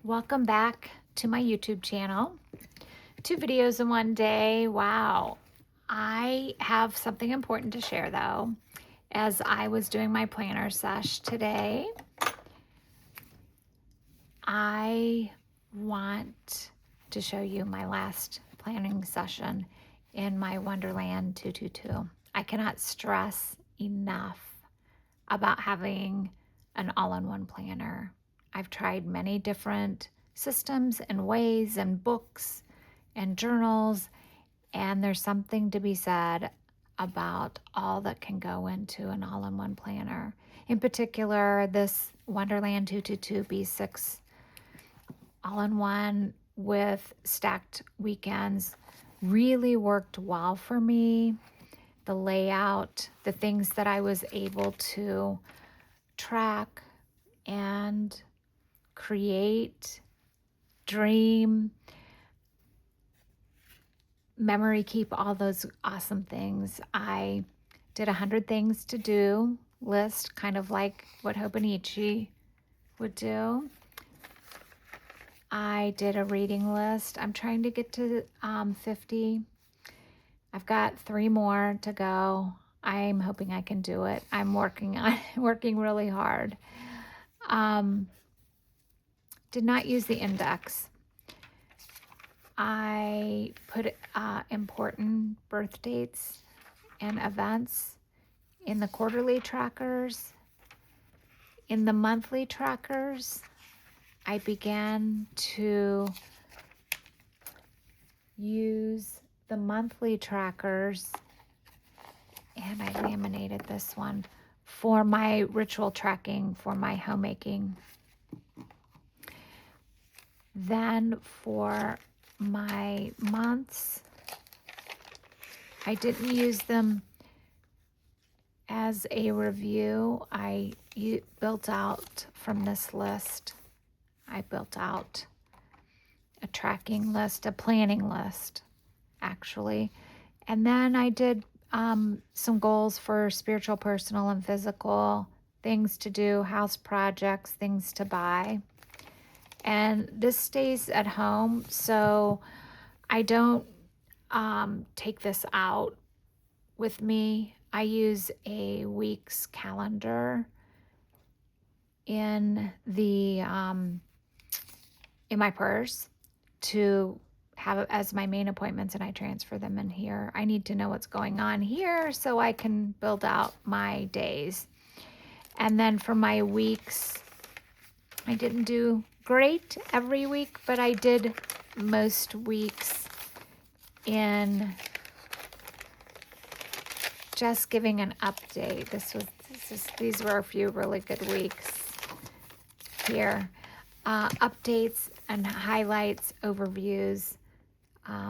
Welcome back to my YouTube channel. 2 videos in one day. Wow. I have something important to share though. As I was doing my planner sesh today, I want to show you my last planning session in my Wonderland 222. I cannot stress enough about having an all-in-one planner. I've tried many different systems and ways and books and journals, and there's something to be said about all that can go into an all-in-one planner. In particular, this Wonderland 222 B6 all-in-one with stacked weekends really worked well for me. The layout, the things that I was able to track and create, dream, memory keep, all those awesome things. I did 100 things to do list, kind of like what Hobonichi would do. I did a reading list. I'm trying to get to 50. I've got 3 more to go. I'm hoping I can do it. I'm working really hard. Did not use the index. I put important birth dates and events in the quarterly trackers. In the monthly trackers, I began to use the monthly trackers, and I laminated this one for my ritual tracking for my homemaking. Then for my months, I didn't use them as a review. I built out from this list. I built out a tracking list, a planning list, actually. And then I did some goals for spiritual, personal, and physical, things to do, house projects, things to buy. And this stays at home, so I don't take this out with me. I use a week's calendar in the in my purse to have it as my main appointments, and I transfer them in here. I need to know what's going on here so I can build out my days. And then for my weeks, I didn't do great every week, but I did most weeks in just giving an update. These were a few really good weeks here. Updates and highlights, overviews.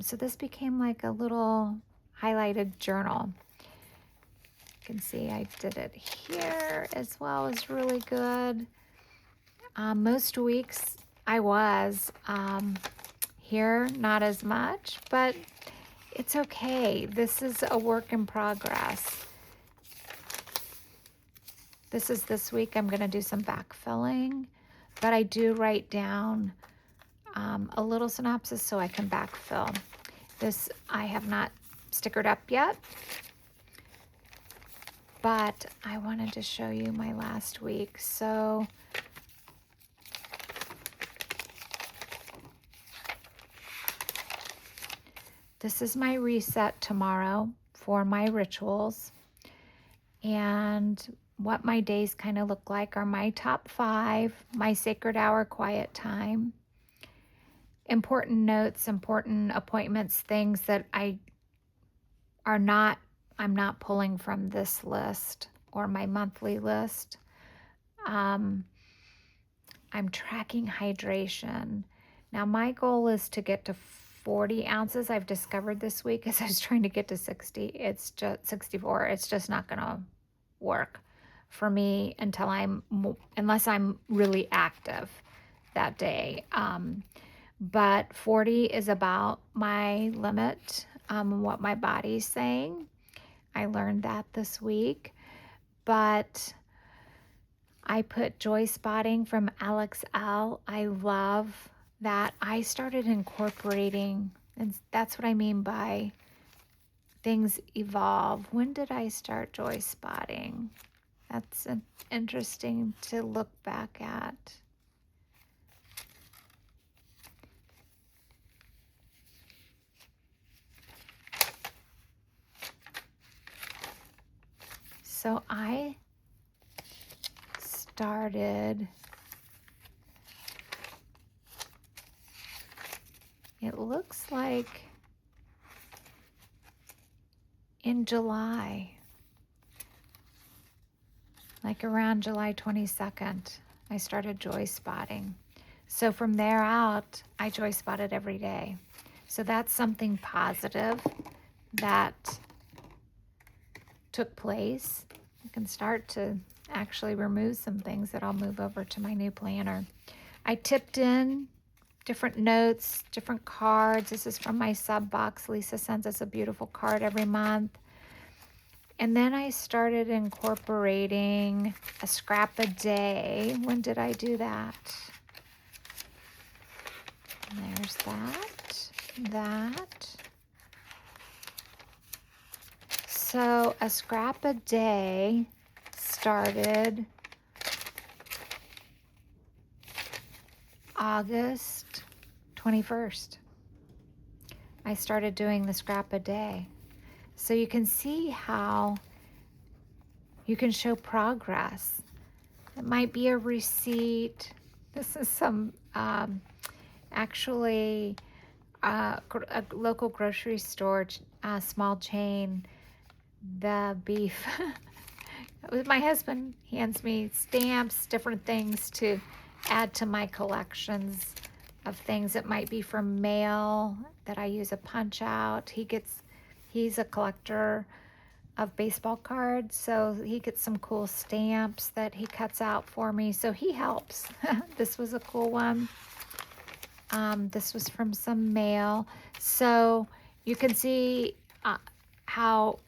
So this became like a little highlighted journal. You can see I did it here as well. It's really good. Most weeks I was here, not as much, but it's okay. This is a work in progress. This week I'm going to do some backfilling, but I do write down a little synopsis so I can backfill. This I have not stickered up yet, but I wanted to show you my last week. So this is my reset tomorrow for my rituals. And what my days kind of look like are my top 5, my sacred hour quiet time, important notes, important appointments, things that I'm not pulling from this list or my monthly list. I'm tracking hydration. Now my goal is to get to 40 ounces. I've discovered this week as I was trying to get to 60. It's just 64. It's just not going to work for me unless I'm really active that day. But 40 is about my limit, what my body's saying. I learned that this week. But I put Joy Spotting from Alex L. I love that. I started incorporating, and that's what I mean by things evolve. When did I start Joy Spotting? That's interesting to look back at. So I started, it looks like in July, like around July 22nd, I started Joy Spotting. So from there out, I Joy Spotted every day. So that's something positive that took place. I can start to actually remove some things that I'll move over to my new planner. I tipped in different notes, different cards. This is from my sub box. Lisa sends us a beautiful card every month. And then I started incorporating a scrap a day. When did I do that? There's that. So a scrap a day started August 21st. I started doing the scrap a day. So you can see how you can show progress. It might be a receipt. This is some actually a local grocery store, small chain. The beef. My husband hands me stamps, different things to add to my collections of things that might be from mail that I use a punch out. He's a collector of baseball cards, so he gets some cool stamps that he cuts out for me, so he helps. This was a cool one. This was from some mail. So you can see how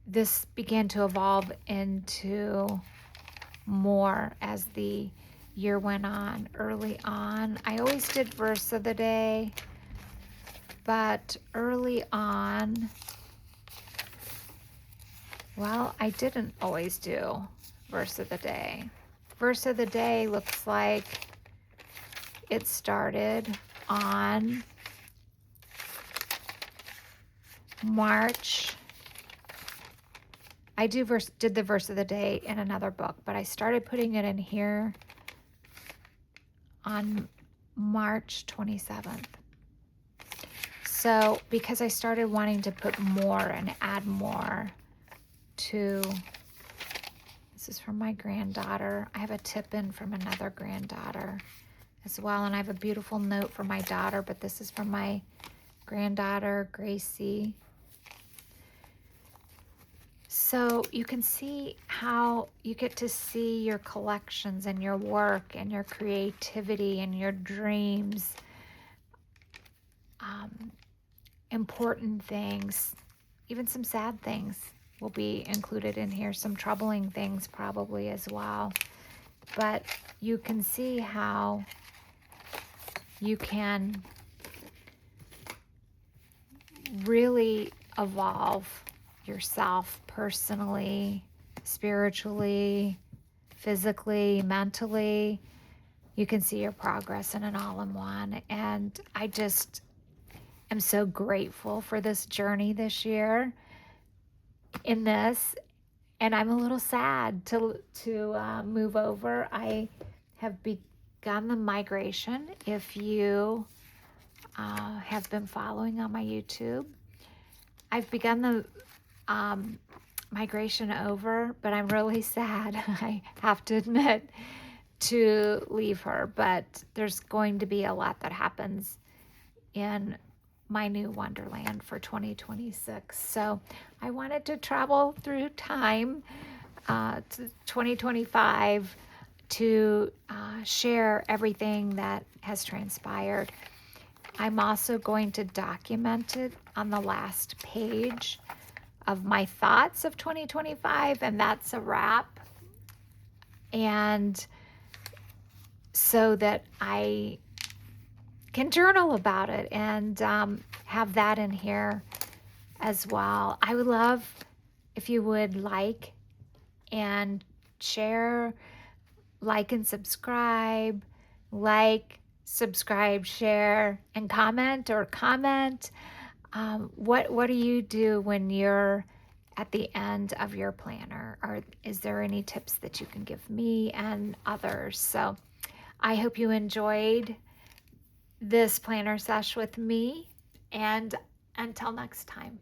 this began to evolve into more as the year went on. Early on, I always did verse of the day, but early on, well, I didn't always do verse of the day. Verse of the day looks like it started on March. I did the verse of the day in another book, but I started putting it in here on March 27th. So because I started wanting to put more and add more to, this is from my granddaughter. I have a tip in from another granddaughter as well, and I have a beautiful note for my daughter, but this is from my granddaughter, Gracie. So you can see how you get to see your collections and your work and your creativity and your dreams. Important things, even some sad things will be included in here, some troubling things probably as well. But you can see how you can really evolve yourself personally, spiritually, physically, mentally. You can see your progress in an all-in-one. And I just am so grateful for this journey this year in this. And I'm a little sad to move over. I have begun the migration. If you have been following on my YouTube, I've begun the migration over, but I'm really sad, I have to admit, to leave her. But there's going to be a lot that happens in my new Wonderland for 2026. So I wanted to travel through time to 2025 to share everything that has transpired. I'm also going to document it on the last page of my thoughts of 2025, and that's a wrap. and so that I can journal about it and have that in here as well. I would love if you would like and share, like and subscribe, share, and comment. What do you do when you're at the end of your planner? Or is there any tips that you can give me and others? So I hope you enjoyed this planner sesh with me, and until next time.